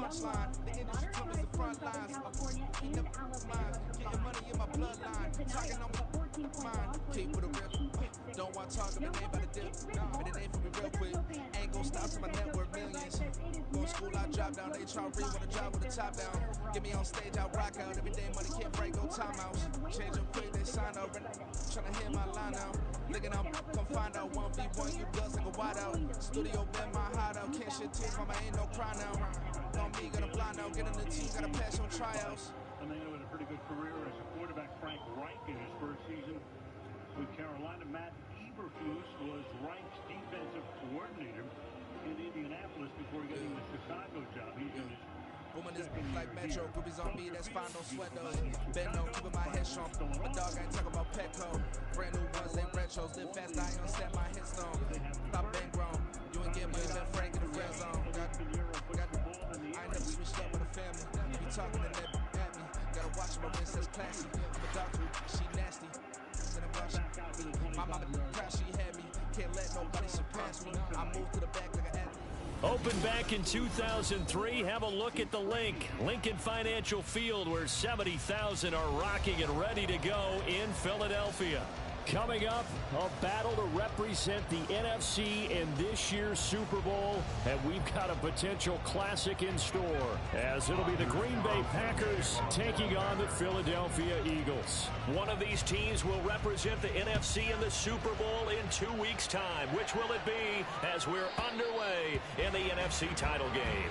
punchline. The industry covers the front lines. In the mind, getting money in my bloodline. Talking on my mind. Keep with a real. Don't want to talk about the name by the dip. But the name for me real quick. Ain't gon' stop till my net worth millions. Go to school, I drop down. They try to read when I drop with the top down. Get me on stage, I rock out. Every day money can't break, no timeouts. Change up quick, they sign up. Tryna hear my line out. Looking out, come find out 1v1, you guts like a wide out. Studio been my hideout. Can't shit tears, mama ain't no cry now. On me, got a blind out. Get in the team, got a pass on tryouts. And they had a pretty good career as a quarterback. Frank Reich in his first season with Carolina. Matt Eberflus was Reich's defensive coordinator in Indianapolis before getting the Chicago job. He's in his woman is like Metro, groupies on me, that's fine, no sweat those. Bendo, keeping my head strong. My dog ain't talking about Petco. Brand new ones, they retros. Live fast, I ain't set my headstone. Stop been grown. You ain't get money, been Frank in the red zone. I ain't never switched up with a family. You talking to that at me. Gotta watch my wrist, that's classy. My dog, she nasty. My mama proud she had me. Can't let nobody surpass me. I move to the back like an athlete. Opened back in 2003. Have a look at the link. Lincoln Financial Field, where 70,000 are rocking and ready to go in Philadelphia. Coming up, a battle to represent the NFC in this year's Super Bowl, and we've got a potential classic in store, as it'll be the Green Bay Packers taking on the Philadelphia Eagles. One of these teams will represent the NFC in the Super Bowl in 2 weeks' time. Which will it be, as we're underway in the NFC title game?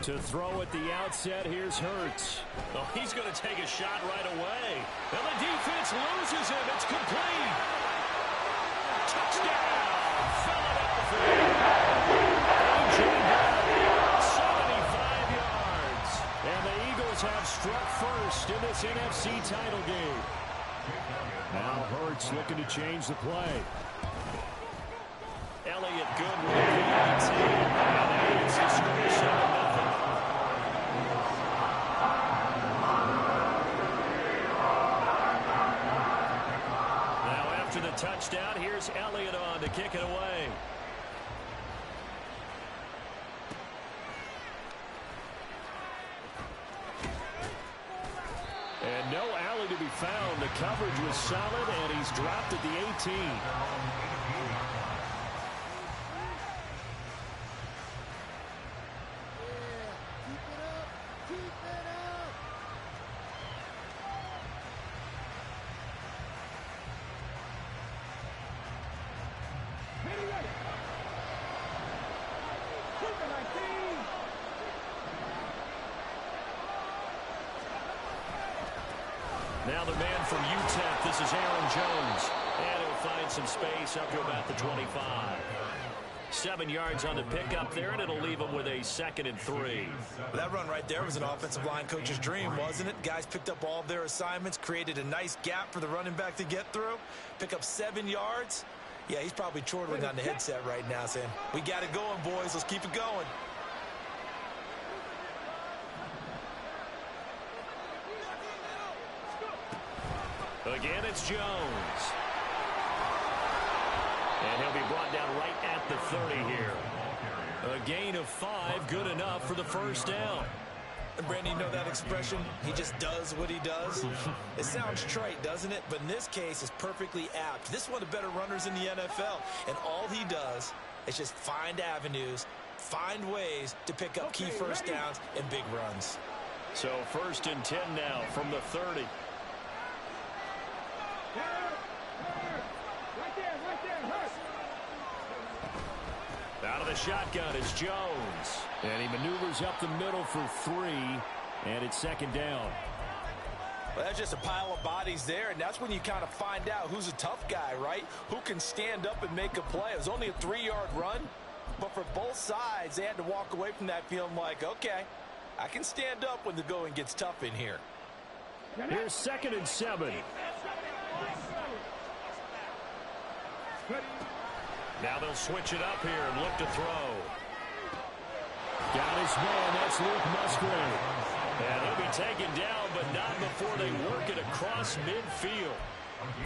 To throw at the outset, here's Hurts. Oh, he's going to take a shot right away. And the defense loses him. It's complete. Touchdown, Philadelphia. A.J. Brown, 75 yards. And the Eagles have struck first in this NFC title game. Now Hurts looking to change the play. Elliott Goodwin, and it's a score 7-0. After the touchdown, here's Elliott on to kick it away. And no alley to be found. The coverage was solid, and he's dropped at the 18. Now the man from UTEP, this is Aaron Jones. And he'll find some space up to about the 25. 7 yards on the pickup there, and it'll leave him with a 2nd and 3. That run right there was an offensive line coach's dream, wasn't it? Guys picked up all of their assignments, created a nice gap for the running back to get through. Pick up 7 yards. Yeah, he's probably chortling on the headset right now saying, we got it going, boys. Let's keep it going. Again, it's Jones. And he'll be brought down right at the 30 here. A gain of 5, good enough for the first down. And Brandon, you know that expression? He just does what he does. It sounds trite, doesn't it? But in this case, it's perfectly apt. This is one of the better runners in the NFL. And all he does is just find avenues, find ways to pick up key first downs and big runs. So 1st and 10 now from the 30. Out of the shotgun is Jones. And he maneuvers up the middle for 3, and it's 2nd down. Well, that's just a pile of bodies there, and that's when you kind of find out who's a tough guy, right? Who can stand up and make a play. It was only a 3-yard run, but for both sides, they had to walk away from that feeling like, okay, I can stand up when the going gets tough in here. Here's 2nd and 7. Now they'll switch it up here and look to throw. Got his man. That's Luke Musgrave. And he'll be taken down, but not before they work it across midfield.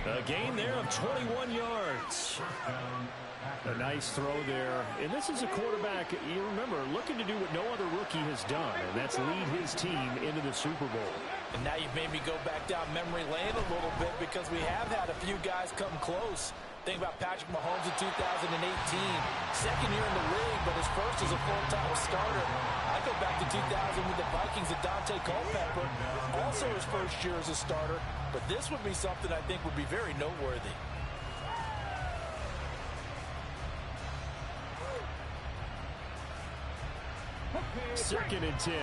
A gain there of 21 yards. A nice throw there. And this is a quarterback, you remember, looking to do what no other rookie has done, and that's lead his team into the Super Bowl. And now you've made me go back down memory lane a little bit because we have had a few guys come close. Think about Patrick Mahomes in 2018. Second year in the league, but his first as a full-time starter. I go back to 2000 with the Vikings and Dante Culpepper. Also his first year as a starter. But this would be something I think would be very noteworthy. Second and 10.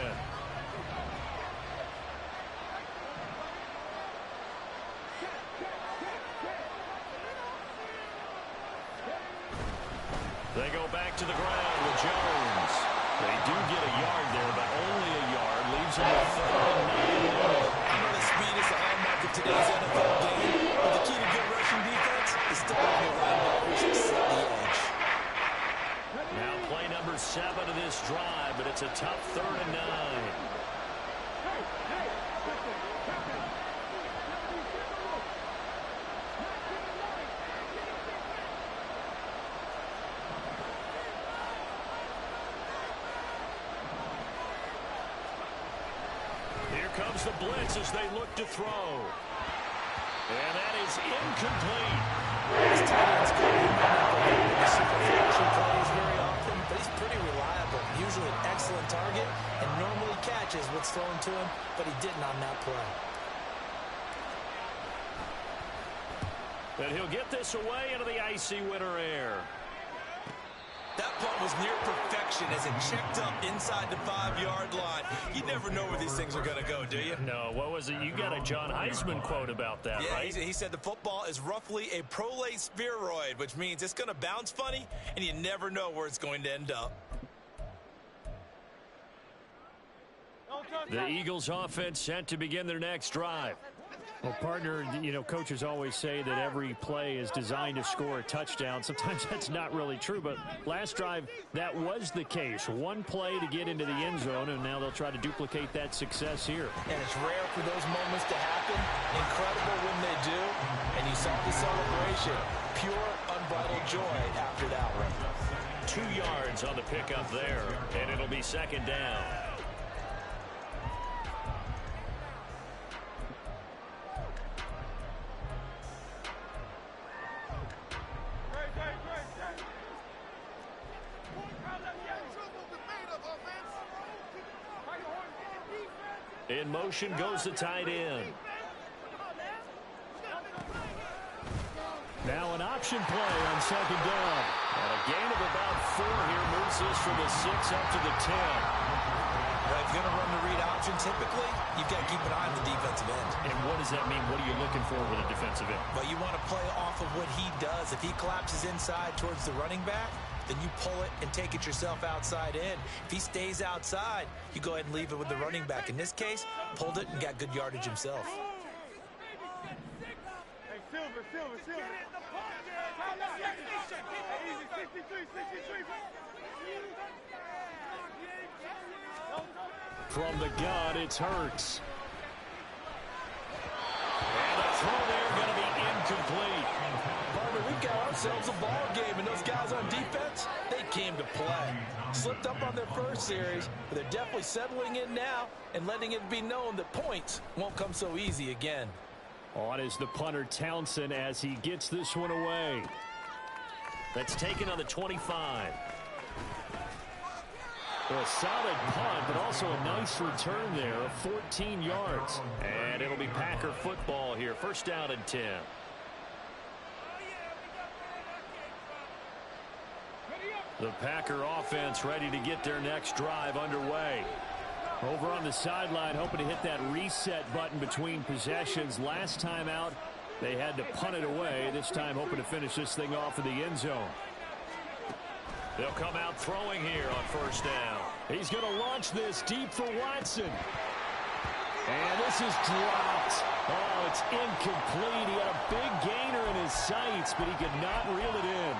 They go back to the ground with Jones. They do get a yard there, but only a yard. Leaves them with 3rd and 9. I know the speed is a hallmark of today's NFL game, but the key to good rushing defense is still having your linebackers set the edge. Now play number 7 of this drive, but it's a tough 3rd and 9. Here comes the blitz as they look to throw. And that is incomplete. His tight end's good. He might not be able to super flashy plays very often, but he's pretty reliable. Usually an excellent target and normally catches what's thrown to him, but he didn't on that play. And he'll get this away into the icy winter air. That punt was near perfection as it checked up inside the 5-yard line. You never know where these things are going to go, do you? No, what was it? You got a John Heisman quote about that, yeah, right? He said the football is roughly a prolate spheroid, which means it's going to bounce funny, and you never know where it's going to end up. The Eagles offense set to begin their next drive. Well, partner, you know, coaches always say that every play is designed to score a touchdown. Sometimes that's not really true, but last drive, that was the case. One play to get into the end zone, and now they'll try to duplicate that success here. And it's rare for those moments to happen. Incredible when they do. And you saw the celebration. Pure, unbridled joy after that one. 2 yards on the pickup there, and it'll be 2nd down. In motion goes the tight end. Now an option play on 2nd down. And a gain of about 4 here moves this from the 6 up to the 10. Well, if you're going to run the read option, typically, you've got to keep an eye on the defensive end. And what does that mean? What are you looking for with a defensive end? But you want to play off of what he does. If he collapses inside towards the running back, then you pull it and take it yourself outside in. If he stays outside, you go ahead and leave it with the running back. In this case, pulled it and got good yardage himself. From the gun, it's Hurts. And the throw there going to be incomplete. Partner, we've got ourselves a ball game, and those guys on defense, they came to play. Slipped up on their first series, but they're definitely settling in now and letting it be known that points won't come so easy again. On is the punter Townsend as he gets this one away. That's taken on the 25. A solid punt, but also a nice return there of 14 yards. And it'll be Packer football here. 1st down and 10. The Packer offense ready to get their next drive underway. Over on the sideline, hoping to hit that reset button between possessions. Last time out, they had to punt it away. This time, hoping to finish this thing off in the end zone. They'll come out throwing here on 1st down. He's going to launch this deep for Watson. And this is dropped. Oh, it's incomplete. He had a big gainer in his sights, but he could not reel it in.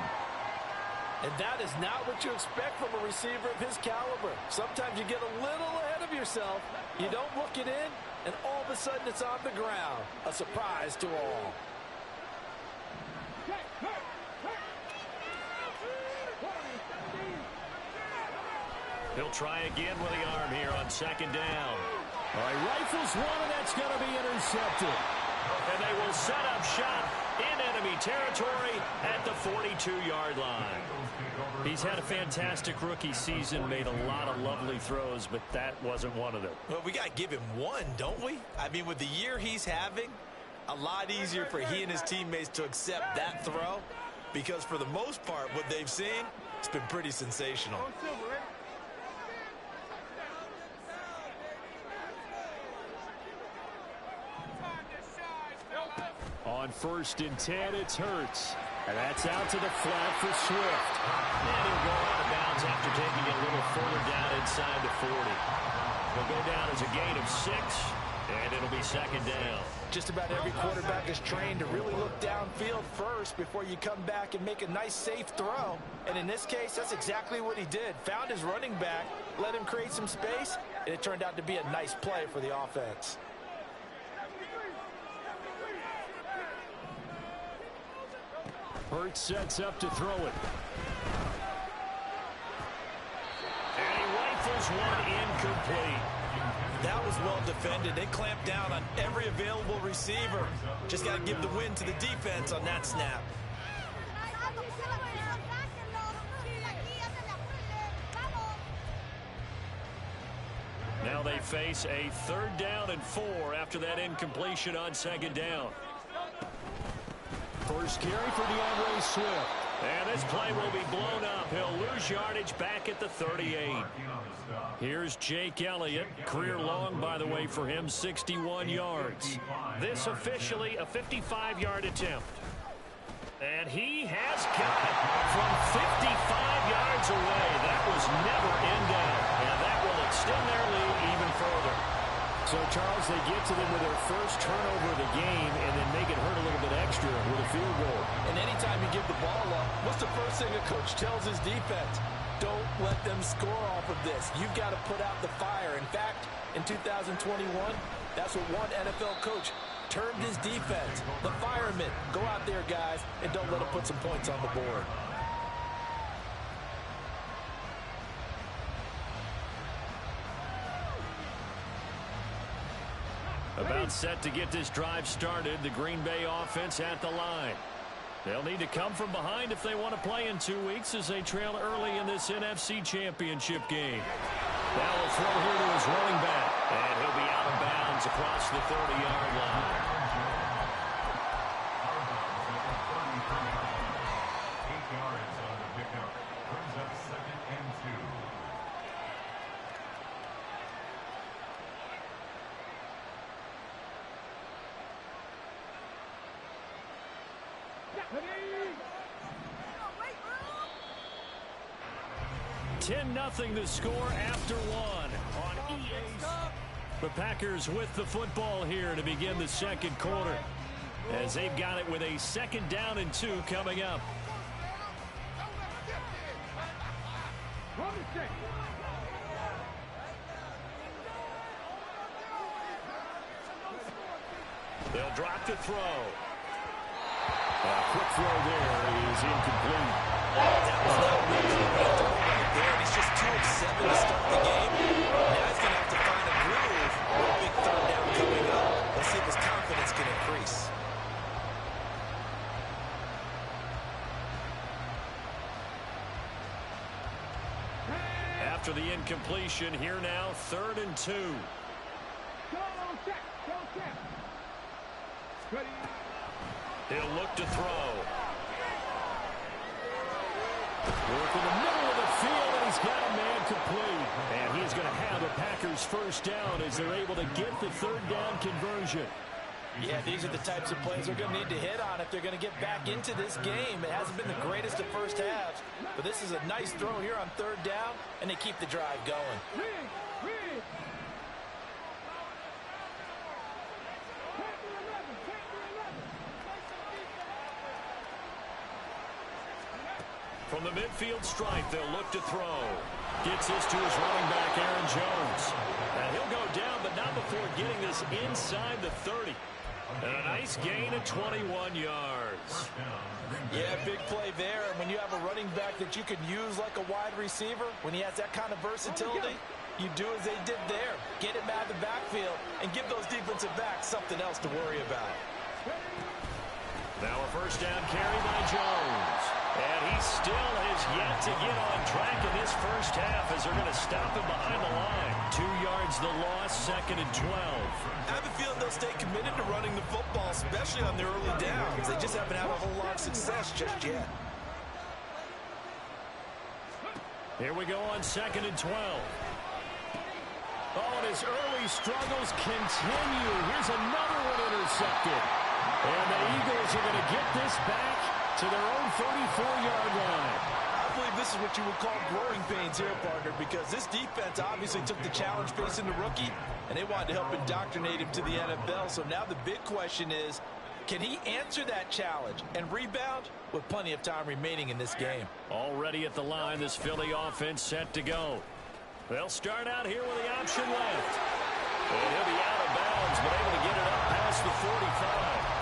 And that is not what you expect from a receiver of his caliber. Sometimes you get a little ahead of yourself. You don't look it in, and all of a sudden it's on the ground. A surprise to all. He'll try again with the arm here on second down. All right, rifles one, and that's going to be intercepted. And they will set up shop in enemy territory at the 42-yard line. He's had a fantastic rookie season, made a lot of lovely throws, but that wasn't one of them. Well, we got to give him one, don't we? I mean, with the year he's having, a lot easier for he and his teammates to accept that throw, because for the most part, what they've seen, it's been pretty sensational. On 1st and 10, it's Hurts. And that's out to the flat for Swift. And he'll go out of bounds after taking it a little further down inside the 40. He'll go down as a gain of 6, and it'll be second down. Just about every quarterback is trained to really look downfield first before you come back and make a nice, safe throw. And in this case, that's exactly what he did. Found his running back, let him create some space, and it turned out to be a nice play for the offense. Hurts sets up to throw it. And he rifles one incomplete. That was well defended. They clamped down on every available receiver. Just got to give the win to the defense on that snap. Now they face a 3rd down and 4 after that incompletion on second down. First carry for DeAndre Swift. And this play will be blown up. He'll lose yardage back at the 38. Here's Jake Elliott. Career long, by the way, for him, 61 yards. This officially a 55-yard attempt. And he has got it from 55 yards away. That was never in doubt. And that will extend their lead even further. So, Charles, they get to them with their first turnover of the game and then make it hurt a little bit extra with a field goal. And anytime you give the ball up, what's the first thing a coach tells his defense? Don't let them score off of this. You've got to put out the fire. In fact, in 2021, that's what one NFL coach termed his defense. The firemen. Go out there, guys, and don't let them put some points on the board. About set to get this drive started, the Green Bay offense at the line. They'll need to come from behind if they want to play in 2 weeks as they trail early in this NFC Championship game. Now he'll throw here to his running back. And he'll be out of bounds across the 30-yard line. Nothing to score after 1 on EA. The Packers with the football here to begin the second quarter as they've got it with a 2nd down and 2 coming up. They'll drop to throw. A quick throw there is incomplete. That was not really right there, and he's just 2 of 7 to start the game. Now he's going to have to find a groove. Big 3rd down coming up. Let's see if his confidence can increase. After the incompletion, here now, 3rd and 2. He'll look to throw. Work in the middle of the field, and he's got a man complete. And he's going to have the Packers first down as they're able to get the 3rd down conversion. Yeah, these are the types of plays they're going to need to hit on if they're going to get back into this game. It hasn't been the greatest of first halves, but this is a nice throw here on third down, and they keep the drive going. From the midfield stripe, they'll look to throw. Gets this to his running back, Aaron Jones. And he'll go down, but not before getting this inside the 30. And a nice gain of 21 yards. Yeah, big play there. And when you have a running back that you can use like a wide receiver, when he has that kind of versatility, you do as they did there. Get him out of the backfield and give those defensive backs something else to worry about. Now a first down carry by Jones. And he still has yet to get on track in this first half as they're going to stop him behind the line. 2 yards the loss, 2nd and 12. I have a feeling they'll stay committed to running the football, especially on their early downs. They just haven't had a whole lot of success just yet. Here we go on 2nd and 12. Oh, and his early struggles continue. Here's another one intercepted. And the Eagles are going to get this back to their own 34-yard line. I believe this is what you would call growing pains here, partner, because this defense obviously took the challenge facing the rookie, and they wanted to help indoctrinate him to the NFL. So now the big question is, can he answer that challenge and rebound with plenty of time remaining in this game? Already at the line, this Philly offense set to go. They'll start out here with the option left. And he'll be out of bounds, but able to get it up past the 45.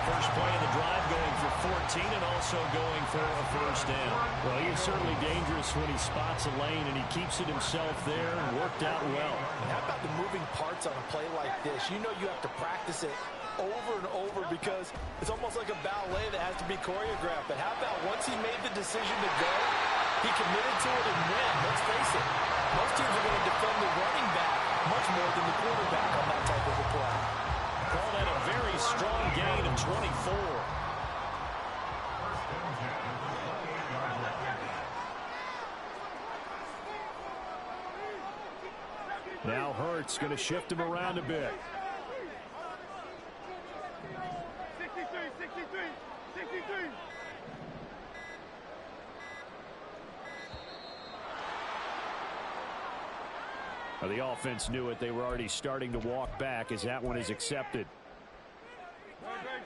First play of the drive going for 14 and also going for a first down. Well, he's certainly dangerous when he spots a lane, and he keeps it himself there and worked out well. And how about the moving parts on a play like this? You know you have to practice it over and over because it's almost like a ballet that has to be choreographed. But how about once he made the decision to go, he committed to it and win. Let's face it, most teams are going to defend the running back much more than the quarterback on that type of a play. Call that a very strong gain of 24. Now Hurts going to shift him around a bit. 63. Well, the offense knew it. They were already starting to walk back as that one is accepted.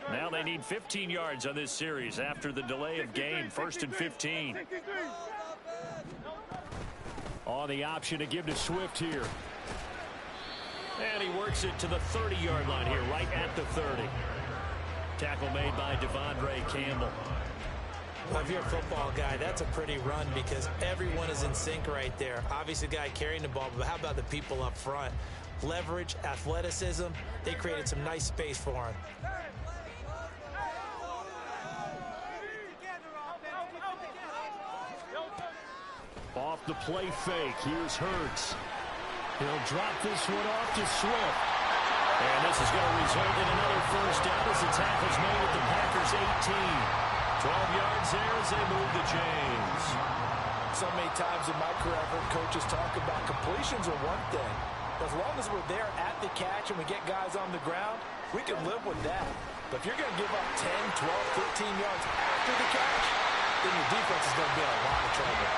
Now they need 15 yards on this series after the delay of game. 1st and 15. On the option to give to Swift here. And he works it to the 30-yard line here, right at the 30. Tackle made by Devondre Campbell. Well, if you're a football guy, that's a pretty run because everyone is in sync right there. Obviously, the guy carrying the ball, but how about the people up front? Leverage, athleticism, they created some nice space for him. Off the play fake, here's Hurts. He'll drop this one off to Swift. And this is going to result in another first down as the tackle's made at the Packers' 18. 12 yards there as they move the chains. So many times in my career, I've heard coaches talk about completions are one thing. As long as we're there at the catch and we get guys on the ground, we can live with that. But if you're going to give up 10, 12, 13 yards after the catch, then your defense is going to be in a lot of trouble.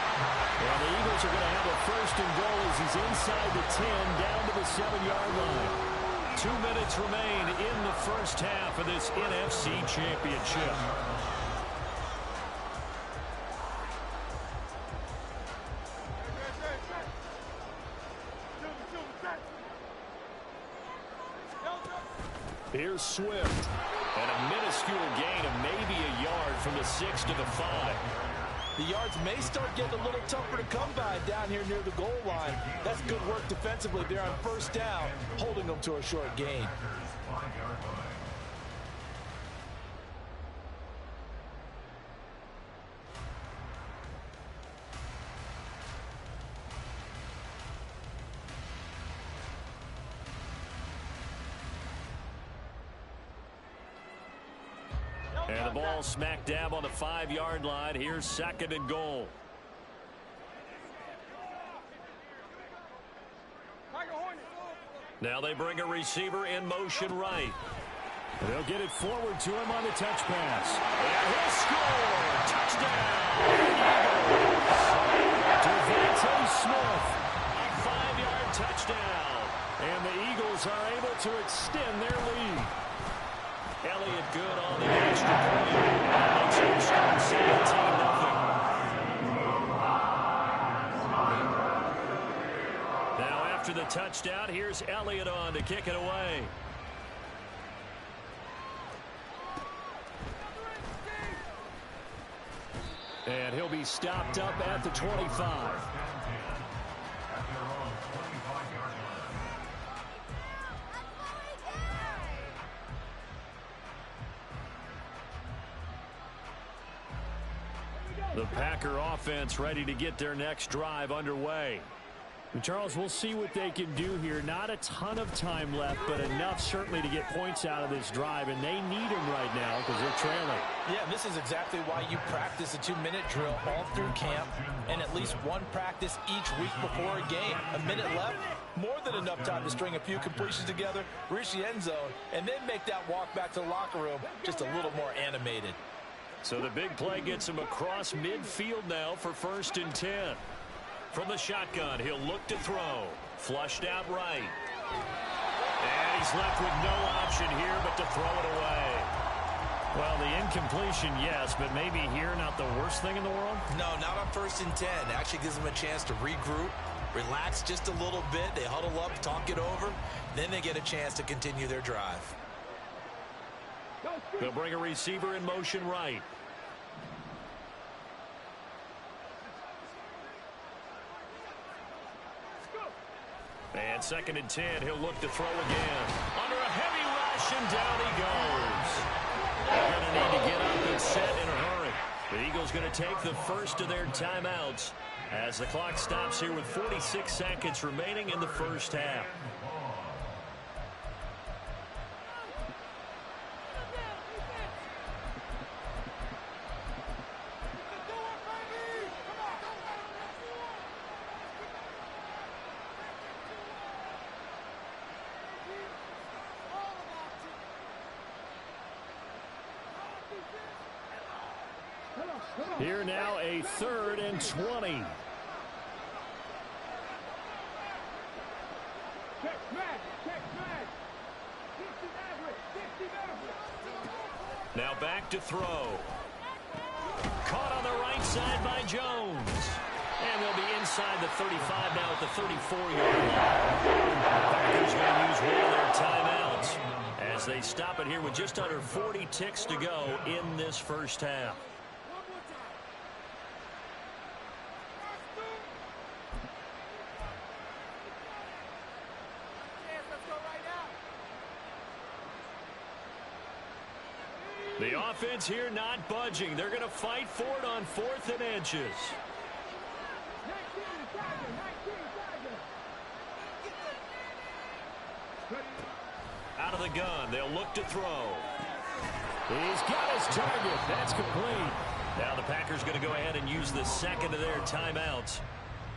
Well, the Eagles are going to have a 1st and goal as he's inside the 10, down to the 7-yard line. 2 minutes remain in the first half of this NFC Championship. Here's Swift. And a minuscule gain of maybe a yard from the 6 to the 5. The yards may start getting a little tougher to come by down here near the goal line. That's good work defensively there on first down, holding them to a short gain. And the ball smack dab on the 5-yard line. Here's 2nd and goal. Now they bring a receiver in motion right. They'll get it forward to him on the touch pass. And he'll score! Touchdown! Devontae Smith, a 5-yard touchdown. And the Eagles are able to extend their lead. Elliott good on the extra point. That makes it score 17-0. Now after the touchdown, here's Elliott on to kick it away. And he'll be stopped up at the 25. The Packer offense ready to get their next drive underway. And Charles, we'll see what they can do here. Not a ton of time left, but enough certainly to get points out of this drive, and they need them right now because they're trailing. Yeah, this is exactly why you practice a 2-minute drill all through camp and at least one practice each week before a game. A minute left, more than enough time to string a few completions together, reach the end zone, and then make that walk back to the locker room just a little more animated. So the big play gets him across midfield now for 1st and 10. From the shotgun, he'll look to throw. Flushed out right. And he's left with no option here but to throw it away. Well, the incompletion, yes, but maybe here not the worst thing in the world? No, not on 1st and 10. It actually gives them a chance to regroup, relax just a little bit. They huddle up, talk it over. Then they get a chance to continue their drive. They'll bring a receiver in motion right. And 2nd and 10, he'll look to throw again. Under a heavy rush, and down he goes. They're going to need to get up and set in a hurry. The Eagles going to take the first of their timeouts as the clock stops here with 46 seconds remaining in the first half. Here now a 3rd and 20. Now back to throw. Caught on the right side by Jones. And they'll be inside the 35 now at the 34-yard line. Packers going to use one of their timeouts as they stop it here with just under 40 ticks to go in this first half. The offense here not budging. They're going to fight for it on 4th and inches. Out of the gun, they'll look to throw. He's got his target. That's complete. Now the Packers going to go ahead and use the 2nd of their timeouts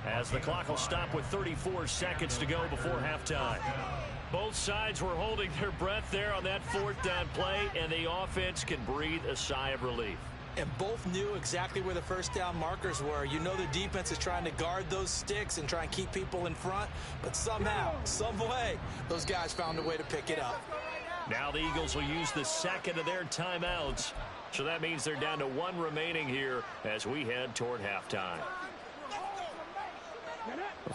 as the clock will stop with 34 seconds to go before halftime. Both sides were holding their breath there on that 4th down play, and the offense can breathe a sigh of relief. And both knew exactly where the first down markers were. You know the defense is trying to guard those sticks and try and keep people in front, but somehow, some way, those guys found a way to pick it up. Now the Eagles will use the 2nd of their timeouts, so that means they're down to 1 remaining here as we head toward halftime.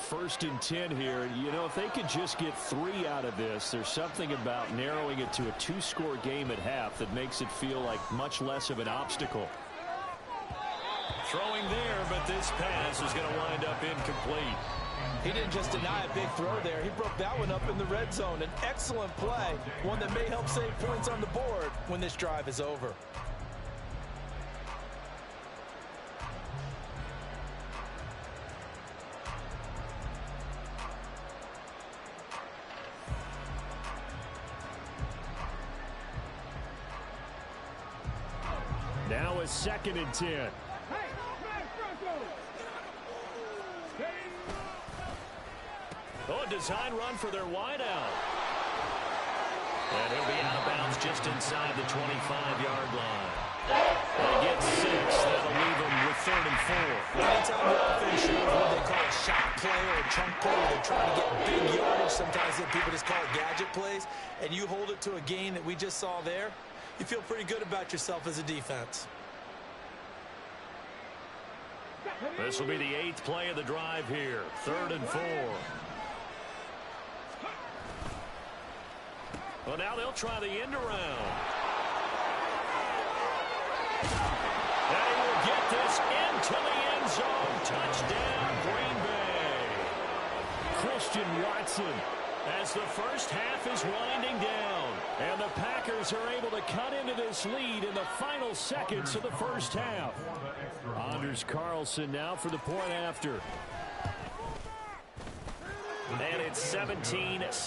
1st and 10 here. You know, if they could just get 3 out of this, there's something about narrowing it to a 2-score game at half that makes it feel like much less of an obstacle. Throwing there, but this pass is going to wind up incomplete. He didn't just deny a big throw there. He broke that one up in the red zone. An excellent play, one that may help save points on the board when this drive is over. Now a 2nd and 10. Oh, a design run for their wideout. And he'll be out of bounds just inside the 25-yard line. They get 6. That'll leave them with 3rd and 4. Anytime the offense shows what they call a shot play or a chunk play, where they're trying to get big yardage, sometimes people just call it gadget plays, and you hold it to a gain that we just saw there, you feel pretty good about yourself as a defense. This will be the 8th play of the drive here. 3rd and 4. Well, now they'll try the end around. And he will get this into the end zone. Touchdown, Green Bay. Christian Watson, as the first half is winding down. And the Packers are able to cut into this lead in the final seconds of the first half. Anders Carlson now for the point after. And it's 17-7. Next to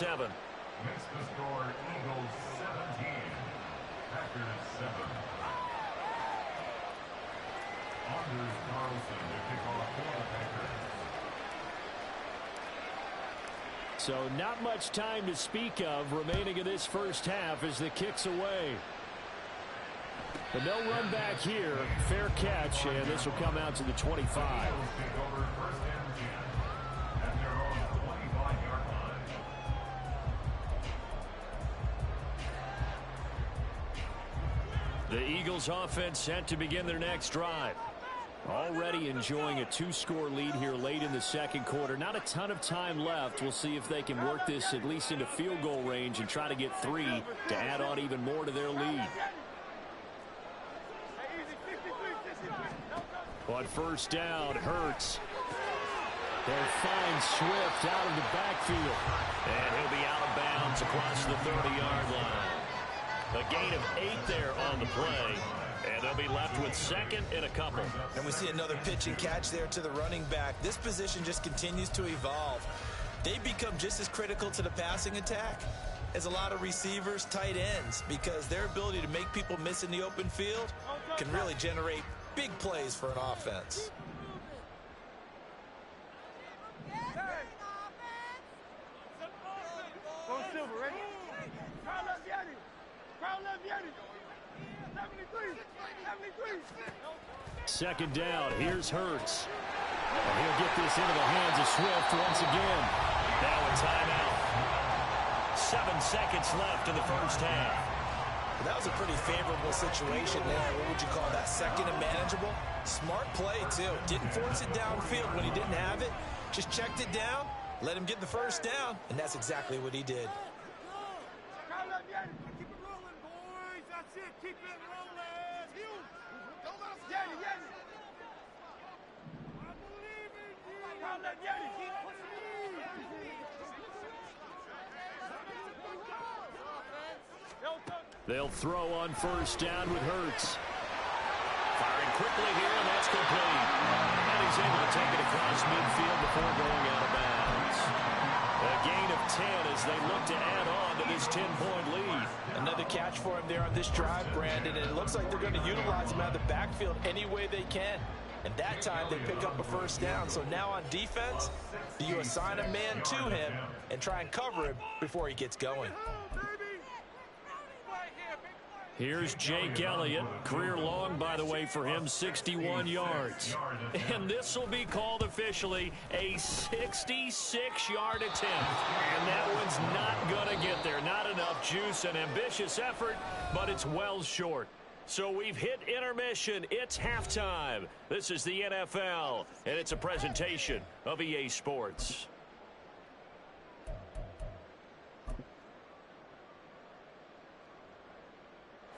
score, Eagles 17, Packers 7. Anders Carlson to kick off for the Packers. So not much time to speak of remaining in this first half as the kick's away. But no run back here. Fair catch, and this will come out to the 25. Take over 1st and 10 at their own 25-yard line. The Eagles offense set to begin their next drive. Already enjoying a 2-score lead here late in the second quarter. Not a ton of time left. We'll see if they can work this at least into field goal range and try to get 3 to add on even more to their lead. On first down, Hurts. They'll find Swift out of the backfield. And he'll be out of bounds across the 30-yard line. A gain of 8 there on the play. And they'll be left with 2nd and a couple. And we see another pitch and catch there to the running back. This position just continues to evolve. They become just as critical to the passing attack as a lot of receivers, tight ends, because their ability to make people miss in the open field can really generate big plays for an offense. Second down, here's Hurts. And he'll get this into the hands of Swift once again. Now a timeout. 7 seconds left in the first half. That was a pretty favorable situation there. What would you call that? 2nd and manageable? Smart play, too. Didn't force it downfield when he didn't have it. Just checked it down, let him get the first down, and that's exactly what he did. Keep it rolling, boys. That's it. Keep it rolling. Don't let us go. I believe in you. Keep pushing. They'll throw on first down with Hurts. Firing quickly here, and that's complete. And he's able to take it across midfield before going out of bounds. A gain of 10 as they look to add on to this 10-point lead. Another catch for him there on this drive, Brandon, and it looks like they're going to utilize him out of the backfield any way they can. And that time they pick up a first down. So now on defense, you assign a man to him and try and cover him before he gets going. Here's Jake Elliott. Career long, by the way, for him, 61 yards. And this will be called officially a 66-yard attempt. And that one's not going to get there. Not enough juice, an ambitious effort, but it's well short. So we've hit intermission. It's halftime. This is the NFL, and it's a presentation of EA Sports.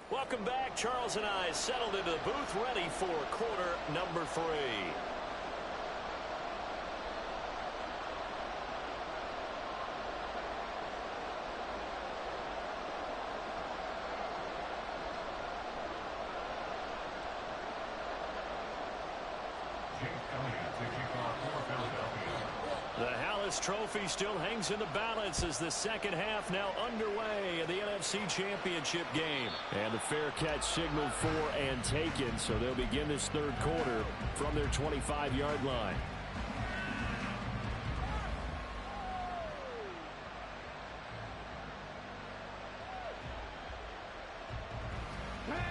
Welcome back. Charles and I settled into the booth ready for quarter number 3. The Hallis Trophy still hangs in the balance as the second half now underway in the NFC Championship game. And the fair catch signaled for and taken, so they'll begin this third quarter from their 25-yard line.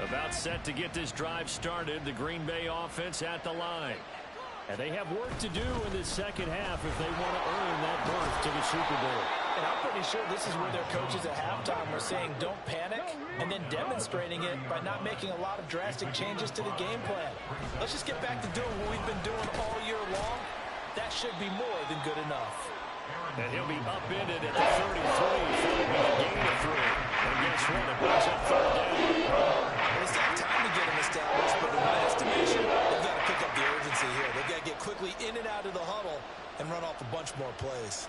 About set to get this drive started. The Green Bay offense at the line. And they have work to do in the second half if they want to earn that berth to the Super Bowl. And I'm pretty sure this is where their coaches at halftime were saying don't panic, and then demonstrating it by not making a lot of drastic changes to the game plan. Let's just get back to doing what we've been doing all year long. That should be more than good enough. And he'll be upended at the 33, followed by a gain of 3. And guess what? It brings up third down. It's not time to get him established, but in my estimation, they've got to pick up the urgency here. They've got to get quickly in and out of the huddle and run off a bunch more plays.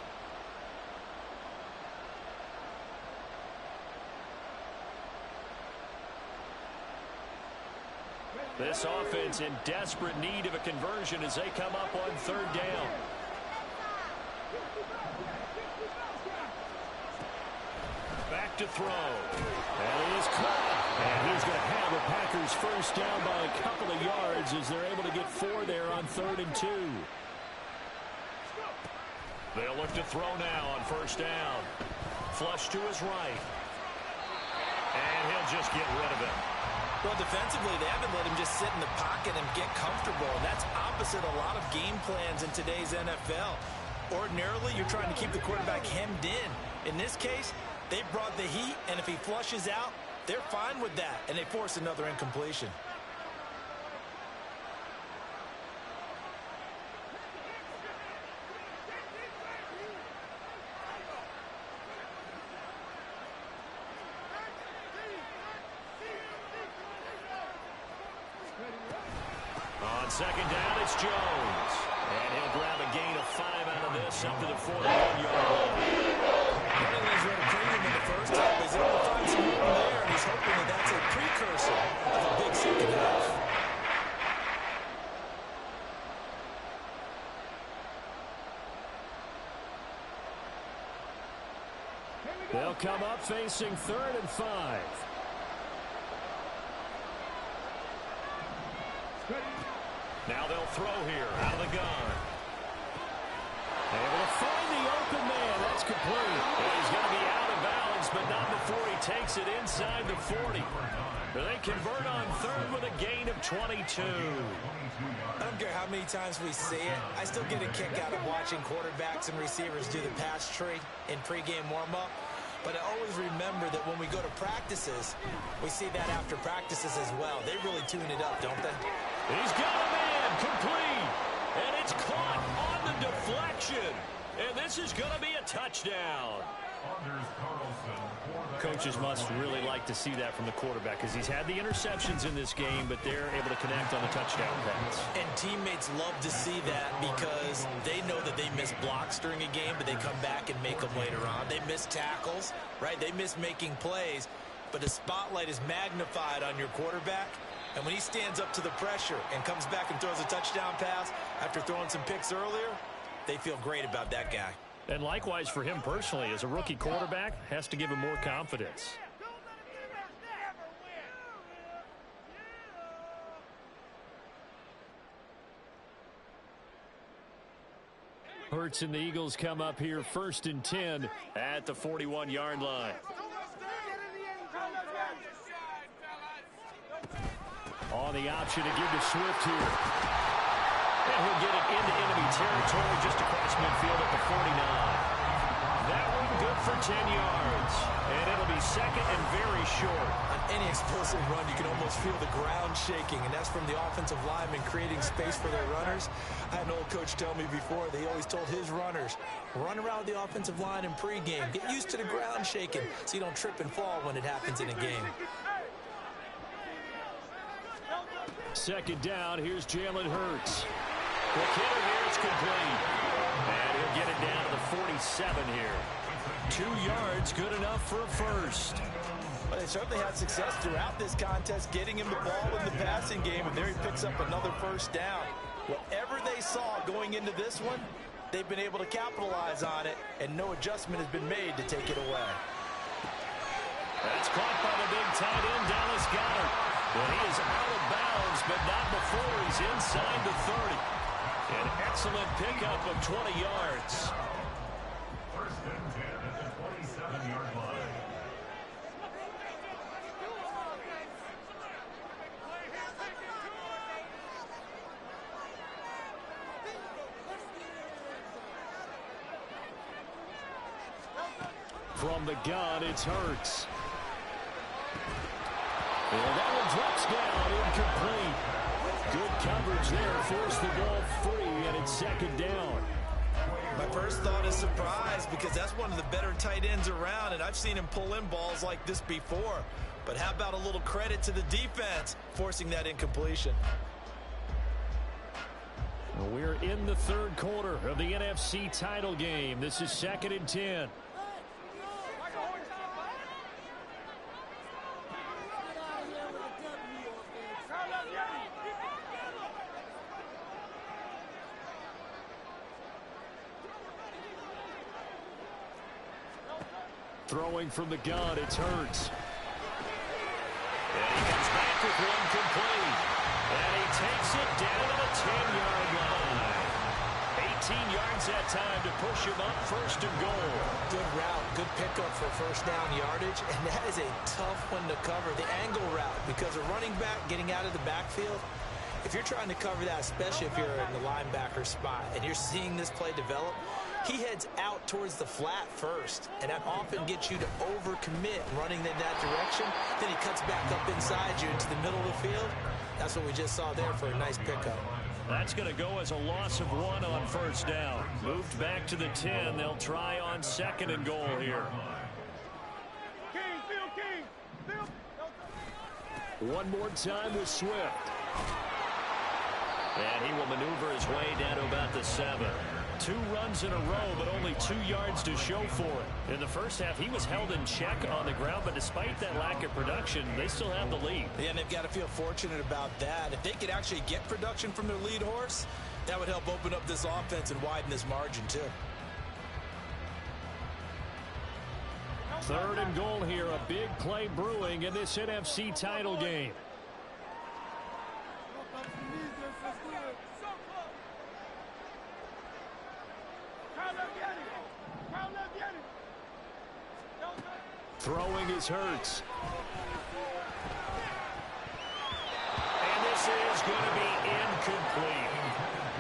This offense in desperate need of a conversion as they come up on third down. Back to throw. And he is caught. And he's going to have the Packers first down by a couple of yards as they're able to get 4 there on 3rd and 2. They'll look to throw now on first down. Flush to his right. And he'll just get rid of it. Well, defensively, they haven't let him just sit in the pocket and get comfortable. That's opposite a lot of game plans in today's NFL. Ordinarily, you're trying to keep the quarterback hemmed in. In this case, they brought the heat, and if he flushes out, they're fine with that, and they force another incompletion. On second down, it's Jones. And he'll grab a gain of 5 out of this up to the 41-yard line. Running these run a premium in the first half. He's able to find some room there, and he's hoping that that's a precursor of a big second half. They'll come up facing 3rd and 5. Now they'll throw here out of the gun. Able to find the open man. That's complete. And he's going to be out of bounds, but not before he takes it inside the 40. They convert on 3rd with a gain of 22. I don't care how many times we see it. I still get a kick out of watching quarterbacks and receivers do the pass tree in pregame warm-up. But I always remember that when we go to practices, we see that after practices as well. They really tune it up, don't they? He's got a man complete. And it's caught on the deflection. And this is going to be a touchdown. Coaches must really like to see that from the quarterback because he's had the interceptions in this game, but they're able to connect on the touchdown pass. And teammates love to see that because they know that they miss blocks during a game, but they come back and make them later on. They miss tackles, right? They miss making plays, but the spotlight is magnified on your quarterback. And when he stands up to the pressure and comes back and throws a touchdown pass after throwing some picks earlier, they feel great about that guy. And likewise for him personally, as a rookie quarterback, has to give him more confidence. Hurts and the Eagles come up here 1st and 10 at the 41-yard line. On the option to give to Swift here. And he'll get it into enemy territory just across midfield at the 49. That one good for 10 yards. And it'll be 2nd and very short. On any explosive run, you can almost feel the ground shaking, and that's from the offensive linemen creating space for their runners. I had an old coach tell me before, they always told his runners, run around the offensive line in pregame. Get used to the ground shaking so you don't trip and fall when it happens in a game. 2nd down, here's Jalen Hurts. The hitter here, it's complete. And he'll get it down to the 47 here. 2 yards, good enough for a first. Well, they certainly had success throughout this contest, getting him the ball in the passing game, and there he picks up another first down. Whatever they saw going into this one, they've been able to capitalize on it, and no adjustment has been made to take it away. That's caught by the big tight end, Dallas Goedert. Well, he is out of bounds, but not before he's inside the 30. An excellent pickup of 20 yards. 1st and 10 at the 27-yard line. From the gun, it's Hurts. And that one drops down, incomplete. Good coverage there, forced the ball free, and it's second down. My first thought is surprise because that's one of the better tight ends around, and I've seen him pull in balls like this before. But how about a little credit to the defense forcing that incompletion? We're in the third quarter of the NFC title game. This is 2nd and 10. Throwing from the gun, it's Hurts. And he comes back with one complete. And he takes it down to the 10-yard line. 18 yards that time to push him up, 1st and goal. Good route, good pickup for first down yardage, and that is a tough one to cover. The angle route, because a running back getting out of the backfield, if you're trying to cover that, especially if you're in the linebacker spot, and you're seeing this play develop, he heads out towards the flat first, and that often gets you to overcommit running in that direction. Then he cuts back up inside you into the middle of the field. That's what we just saw there for a nice pickup. That's going to go as a loss of 1 on first down. Moved back to the 10. They'll try on 2nd and goal here. One more time with Swift. And he will maneuver his way down to about the 7. 2 runs in a row, but only 2 yards to show for it. In the first half, he was held in check on the ground, but despite that lack of production, they still have the lead. Yeah, and they've got to feel fortunate about that. If they could actually get production from their lead horse, that would help open up this offense and widen this margin, too. 3rd and goal here, a big play brewing in this NFC title game. Throwing is Hurts. And this is going to be incomplete.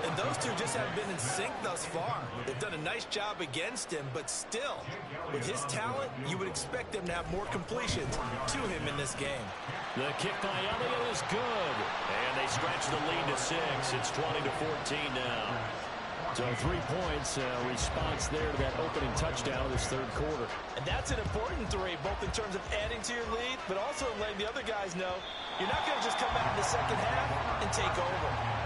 And those two just haven't been in sync thus far. They've done a nice job against him, but still, with his talent, you would expect them to have more completions to him in this game. The kick by Elliott is good. And they stretch the lead to 6. It's 20-14 now. So 3 points, response there to that opening touchdown of this third quarter. And that's an important 3, both in terms of adding to your lead, but also letting the other guys know you're not going to just come back in the second half and take over.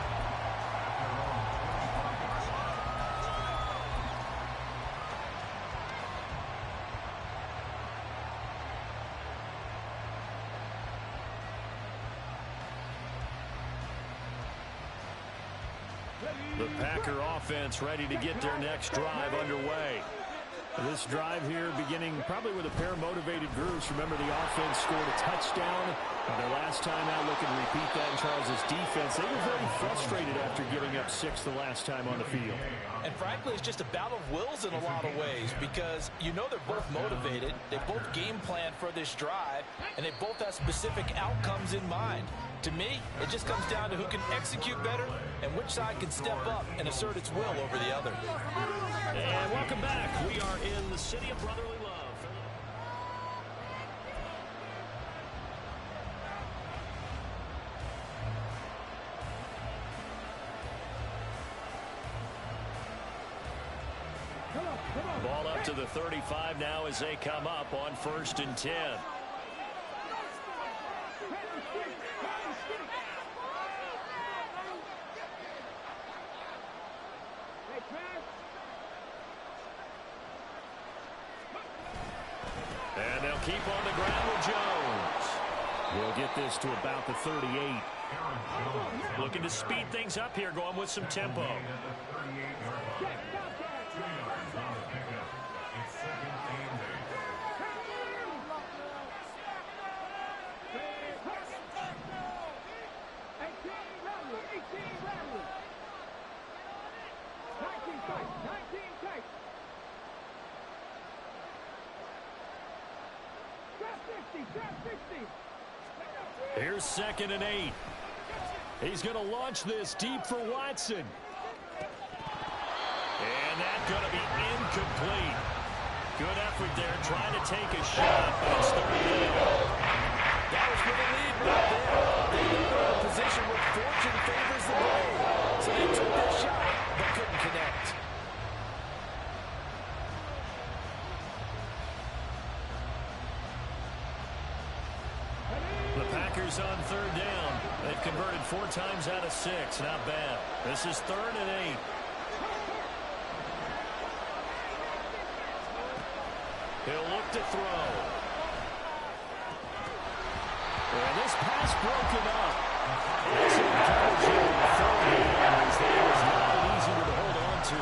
The Packer offense ready to get their next drive underway. This drive here beginning probably with a pair of motivated groups. Remember, the offense scored a touchdown. Their last time out, looking to repeat that in Charles' defense. They were very frustrated after giving up 6 the last time on the field. And frankly, it's just a battle of wills in a lot of ways because you know they're both motivated. They both game plan for this drive, and they both have specific outcomes in mind. To me, it just comes down to who can execute better and which side can step up and assert its will over the other. And welcome back. We are in the city of brotherly love. Ball up to the 35 now as they come up on 1st and 10. And they'll keep on the ground with Jones. He'll get this to about the 38. Looking to speed things up here, going with some tempo. Here's 2nd and 8. He's going to launch this deep for Watson. And that's going to be incomplete. Good effort there, trying to take a shot, but it's third down. That was for the lead right there. They know they're in a position where fortune favors the brave. So they took their shot, but couldn't connect. The Packers on third down. They've converted 4 times out of 6. Not bad. This is 3rd and 8. He'll look to throw. And this pass broken up. That's encouraging on third down, as that was not an easy one to hold on to.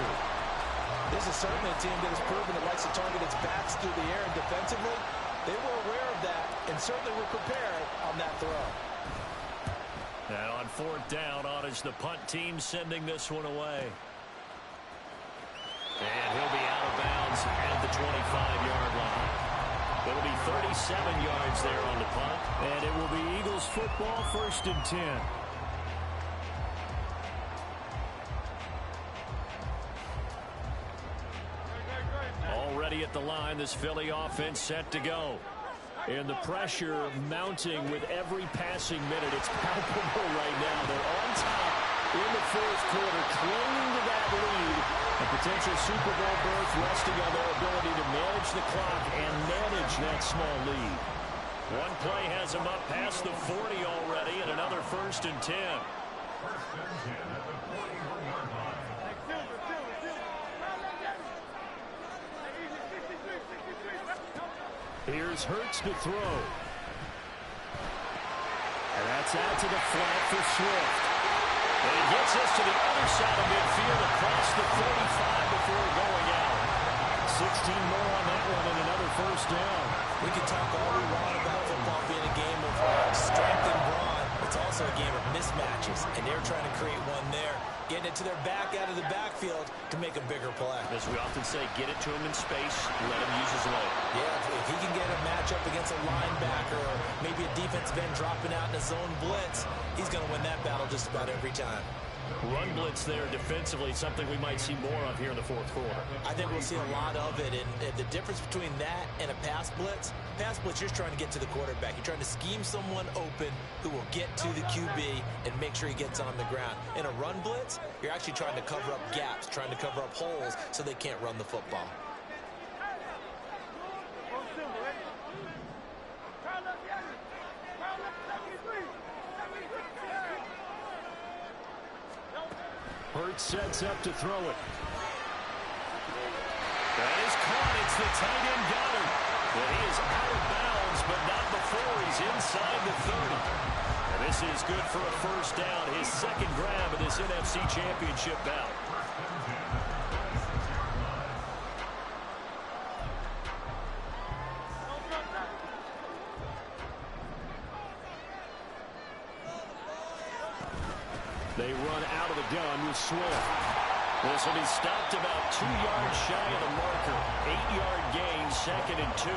This is certainly a team that has proven it likes to target its backs through the air, and defensively, they were aware of that and certainly were prepared on that throw. And on 4th down, on is the punt team sending this one away. And he'll be out of bounds at the 25-yard line. It'll be 37 yards there on the punt. And it will be Eagles football, 1st and 10. Already at the line, this Philly offense set to go. And the pressure mounting with every passing minute. It's palpable right now. They're on top in the 4th quarter, clinging to that lead. A potential Super Bowl berth resting on their ability to manage the clock and manage that small lead. One play has them up past the 40 already, and another 1st and 10. Here's Hurts to throw. And that's out to the flat for Swift. And he gets us to the other side of midfield across the 45 before going out. 16 more on that one and another 1st down. We can talk all we want about football being a game of strength and brawn. It's also a game of mismatches, and they're trying to create one there, getting it to their back out of the backfield to make a bigger play. As we often say, get it to him in space, let him use his leg. Yeah, if he can get a matchup against a linebacker or maybe a defensive end dropping out in a zone blitz, he's going to win that battle just about every time. Run blitz there defensively, something we might see more of here in the 4th quarter. I think we'll see a lot of it, and the difference between that and a pass blitz, you're trying to get to the quarterback. You're trying to scheme someone open who will get to the QB and make sure he gets on the ground. In a run blitz, you're actually trying to cover up gaps, trying to cover up holes so they can't run the football. Hurts sets up to throw it. That is caught. It's the tight end Goddard. Well, he is out of bounds, but not before he's inside the 30. And this is good for a 1st down. His 2nd grab of this NFC Championship bout. They run out of the gun with Swift. This will be stopped about 2 yards shy of the marker. 8-yard gain, 2nd and 2.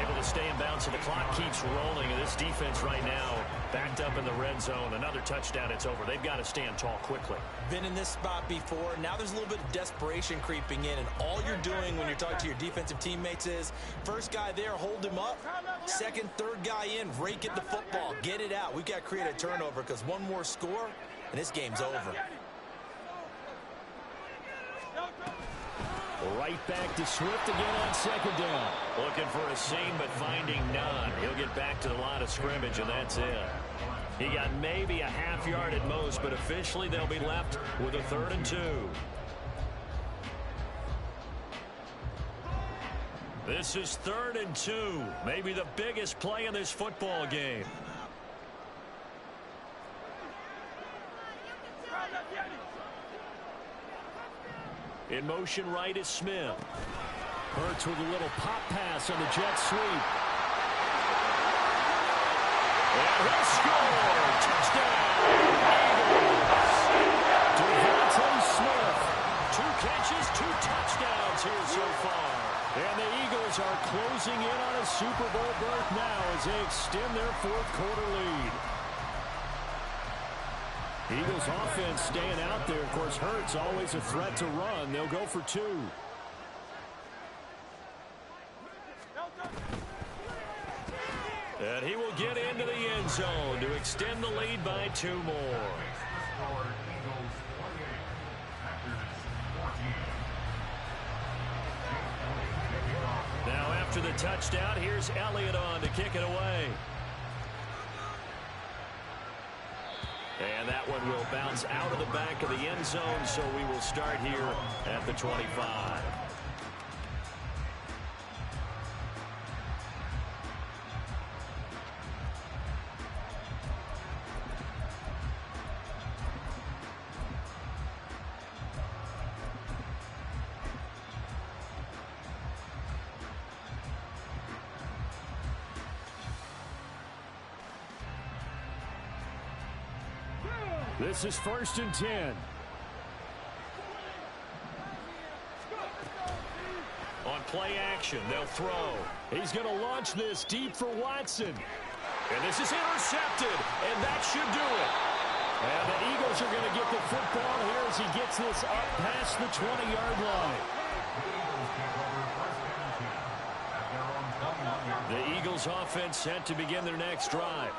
Able to stay in bounds, so the clock keeps rolling. And this defense right now backed up in the red zone. Another touchdown, it's over. They've got to stand tall quickly. Been in this spot before. Now there's a little bit of desperation creeping in. And all you're doing when you're talking to your defensive teammates is, first guy there, hold him up. 2nd, 3rd guy in, rake at the football. Get it out. We've got to create a turnover because one more score, and this game's over. Right back to Swift again on 2nd down. Looking for a seam, but finding none. He'll get back to the line of scrimmage, and that's it. He got maybe a half yard at most, but officially they'll be left with a 3rd and 2. This is 3rd and 2. Maybe the biggest play in this football game. In motion right is Smith. Hurts with a little pop pass on the jet sweep. And he'll score! Touchdown! Eagles! Devontae Smith. 2 catches, 2 touchdowns here so far. And the Eagles are closing in on a Super Bowl berth now as they extend their 4th quarter lead. Eagles offense staying out there. Of course, Hurts always a threat to run. They'll go for 2. And he will get into the end zone to extend the lead by 2 more. Eagles 28, Packers 14. Now after the touchdown, here's Elliott on to kick it away. And that one will bounce out of the back of the end zone, so we will start here at the 25. This is 1st and 10. On play action, they'll throw. He's going to launch this deep for Watson. And this is intercepted, and that should do it. And the Eagles are going to get the football here as he gets this up past the 20-yard line. The Eagles offense set to begin their next drive.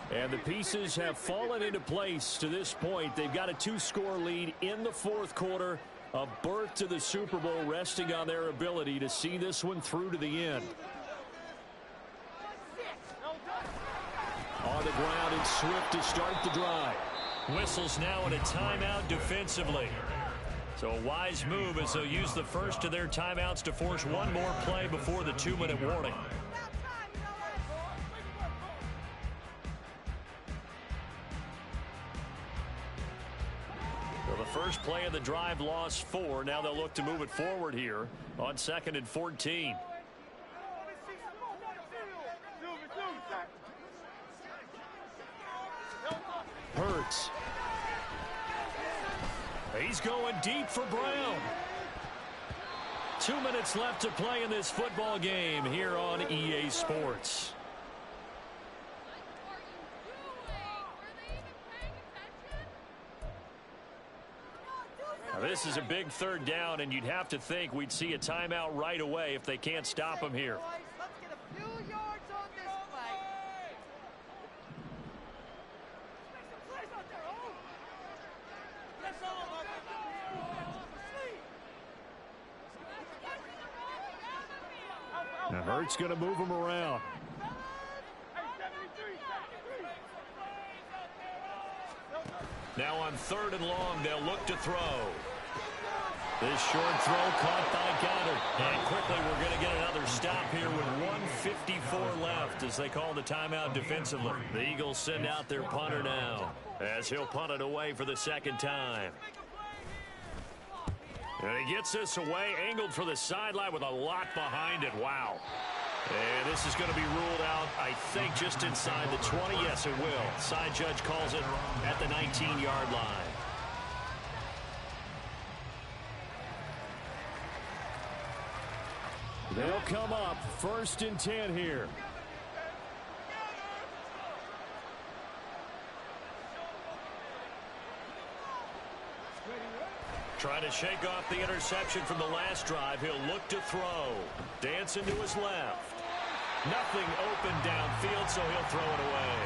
And the pieces have fallen into place to this point. They've got a 2-score lead in the 4th quarter. A berth to the Super Bowl resting on their ability to see this one through to the end. On the ground, it's Swift to start the drive. Whistles now in a timeout defensively. So a wise move as they'll use the first of their timeouts to force one more play before the 2-minute warning. First play of the drive lost 4. Now they'll look to move it forward here on 2nd and 14. Hurts. He's going deep for Brown. 2 minutes left to play in this football game here on EA Sports. This is a big 3rd down, and you'd have to think we'd see a timeout right away if they can't stop him here. Let's get a few yards on this play. Now Hurts going to move him around. Now on 3rd and long, they'll look to throw. This short throw caught by Goddard. And quickly, we're going to get another stop here with 1:54 left as they call the timeout defensively. The Eagles send out their punter now as he'll punt it away for the 2nd time. And he gets this away, angled for the sideline with a lot behind it. Wow. And this is going to be ruled out, I think, just inside the 20. Yes, it will. Side judge calls it at the 19-yard line. They'll come up 1st and 10 here. Trying to shake off the interception from the last drive. He'll look to throw. Dancing to his left. Nothing open downfield, so he'll throw it away.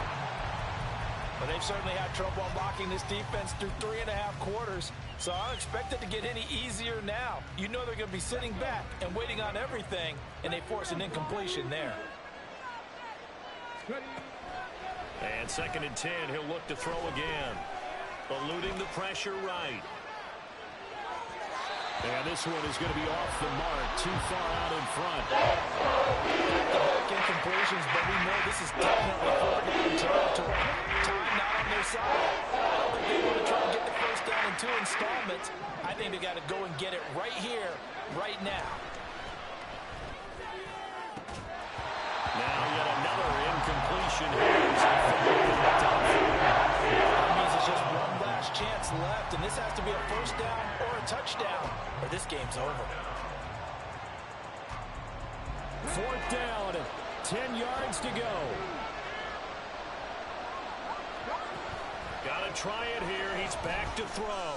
But they've certainly had trouble unlocking this defense through 3.5 quarters, so I don't expect it to get any easier now. You know they're going to be sitting back and waiting on everything, and they force an incompletion there. And 2nd and 10, he'll look to throw again. Eluding the pressure right. And this one is going to be off the mark, too far out in front. Back-to-back incompletions, but we know this is definitely 4th down territory. Time not on their side. I don't think they want to try and get the first down in 2 installments. I think they got to go and get it right here, right now. Now yet another incompletion here. That means it's just one last chance left, and this has to be a first down or a touchdown, or this game's over. 4th down, 10 yards to go. Got to try it here. He's back to throw.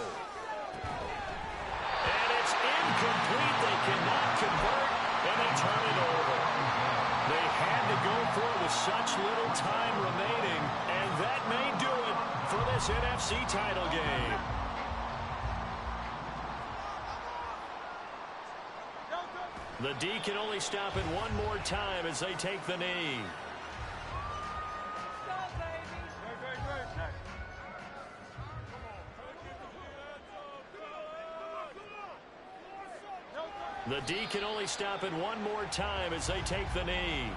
And it's incomplete. They cannot convert, and they turn it over. They had to go for with such little time remaining, and that may do it for this NFC title game. The D can only stop it one more time as they take the knee. The D can only stop it one more time as they take the knee.